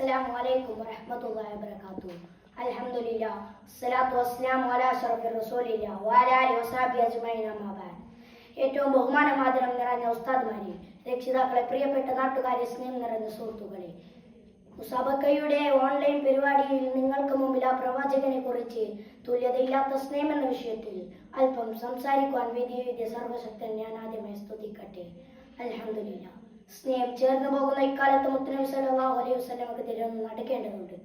അസ്സലാമു അലൈക്കും വറഹ്മത്തുള്ളാഹി വബറകാതുഹു. അൽഹംദുലില്ലാഹ് സ്വലാത്തു വസ്സലാമു അലാ അശ്റഫിർ റസൂലില്ലാഹ് വഅലാ ആലിഹി വസഹബിഹി അജ്മഈൻ അമ്മാ ബഅദ്. ഏറ്റവും ബഹുമാനമാദരം നിറഞ്ഞ ഉസ്താദ്മാരെ, രക്ഷിതാക്കളെ, പ്രിയപ്പെട്ട നാട്ടുകാരെ, സ്നേഹം നിറഞ്ഞ സുഹൃത്തുക്കളെ, മുസാബക്കയുടെ ഓൺലൈൻ പരിപാടിയിൽ നിങ്ങൾക്ക് മുമ്പിൽ ആ പ്രവാചകനെ കുറിച്ച് തുല്യതയില്ലാത്ത സ്നേഹം എന്ന വിഷയത്തിൽ അല്പം സംസാരിക്കുവാൻ വേദിയെ സർവശക്തൻ ഞാൻ ആദ്യമായി സ്തുതിക്കട്ടെ. അൽഹംദുലില്ലാഹ്. സ്നേഹം ചേർന്നു പോകുന്ന ഇക്കാലത്ത് മുത്തുനബി സല്ലല്ലാഹു അലൈഹി വസല്ലമക്ക് തിരുന്ന് നടക്കേണ്ടതുണ്ട്.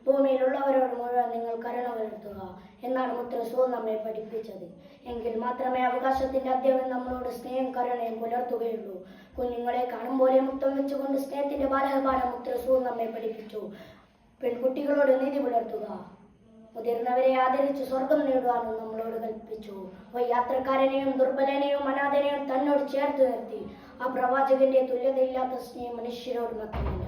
ഭൂമിയിലുള്ളവരോട് മുഴുവൻ നിങ്ങൾ കരുണ പുലർത്തുക എന്നാണ് മുത്ത് റസൂൽ നമ്മെ പഠിപ്പിച്ചത്. എങ്കിൽ മാത്രമേ അവകാശത്തിന്റെ അധ്യാപനം നമ്മളോട് സ്നേഹം കരുണയും പുലർത്തുകയുള്ളൂ. കുഞ്ഞുങ്ങളെ കാണും പോലെ മുത്തം വെച്ചുകൊണ്ട് സ്നേഹത്തിന്റെ ബാലകപാഠം മുത്ത് റസൂൽ നമ്മെ പഠിപ്പിച്ചു. പെൺകുട്ടികളോട് നീതി പുലർത്തുക, മുതിർന്നവരെ ആദരിച്ച് സ്വർഗം നേടുവാനും നമ്മളോട് കൽപ്പിച്ചു. യാത്രക്കാരനെയും ദുർബലനെയും അനാഥനെയും തന്നോട് ചേർത്ത് നിർത്തി. ആ പ്രവാചകന്റെ തുല്യതയില്ലാത്ത സ്നേഹം മനുഷ്യരോട് മാത്രമില്ല,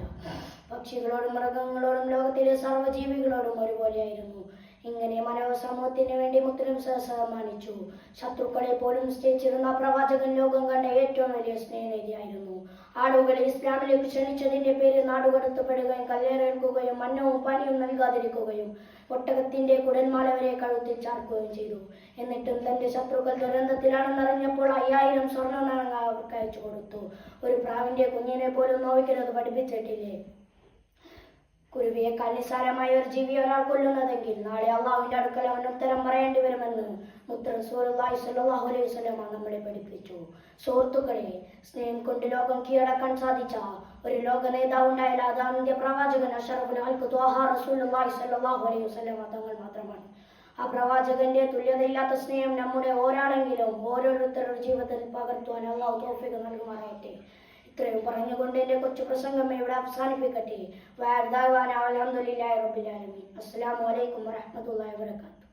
പക്ഷികളോടും മൃഗങ്ങളോടും ലോകത്തിലെ സർവ്വജീവികളോടും ഒരുപോലെയായിരുന്നു. ഇങ്ങനെ മാനവ സമൂഹത്തിന് വേണ്ടി മുത്തനബി സമ്മാനിച്ചു. ശത്രുക്കളെ പോലും സ്നേഹിച്ചിരുന്ന പ്രവാചകൻ ലോകം കണ്ട ഏറ്റവും വലിയ സ്നേഹനിധിയായിരുന്നു. ആളുകളെ ഇസ്ലാമിലേക്ക് ക്ഷണിച്ചതിന്റെ പേര് നാടുകടത്തപ്പെടുകയും കല്ലേറേൽക്കുകയും അന്നവും പാനിയും നൽകാതിരിക്കുകയും ഒട്ടകത്തിന്റെ കുടന്മാല വരെ കഴുത്തിൽ ചാർക്കുകയും ചെയ്തു. എന്നിട്ടും തന്റെ ശത്രുക്കൾ ദുരന്തത്തിലാണെന്നറിഞ്ഞപ്പോൾ 5000 സ്വർണ്ണ നാണയങ്ങൾ അവർക്ക് അയച്ചു കൊടുത്തു. ഒരു പ്രാവിന്റെ കുഞ്ഞിനെ പോലും നോവിക്കുന്നത് പഠിപ്പിച്ചിട്ടില്ലേ? കുരുവിയേക്കാൾ നിസ്സാരമായ ഒരു ജീവിയെ ഒരാൾ കൊല്ലുന്നതെങ്കിൽ നാളെ അള്ളാഹുവിന്റെ അടുക്കൽ അവൻ ഉത്തരം പറയേണ്ടി വരുമെന്ന് മുത്ത് റസൂലുള്ളാഹി സ്വല്ലല്ലാഹു അലൈഹി വസല്ലം നമ്മളെ പഠിപ്പിച്ചു. സുഹൃത്തുക്കളെ, സ്നേഹം കൊണ്ട് ലോകം കീഴടക്കാൻ സാധിച്ച ഒരു ലോക നേതാവ് ഉണ്ടായാൽ അത് അന്ത്യ പ്രവാചകൻ അഷ്റഫുൽ ഖൽഖ് ത്വാഹാ റസൂലുള്ളാഹി സ്വല്ലല്ലാഹു അലൈഹി വസല്ലം തങ്ങൾ മാത്രമാണ്. ആ പ്രവാചകന്റെ തുല്യതയില്ലാത്ത സ്നേഹം നമ്മുടെ ഓരോരുത്തരുടെ ജീവിതത്തിൽ പകർത്തുവാൻ അള്ളാഹു തൗഫീഖ് നൽകുമാറാകട്ടെ. ഇത്രയും പറഞ്ഞുകൊണ്ട് എന്റെ കൊച്ചു പ്രസംഗം ഇവിടെ അവസാനിപ്പിക്കട്ടെ. അൽഹംദുലില്ലാഹി റബ്ബിൽ ആലമീൻ. അസ്സലാമു അലൈക്കും വറഹ്മത്തുള്ളാഹി വബറകാതുഹു.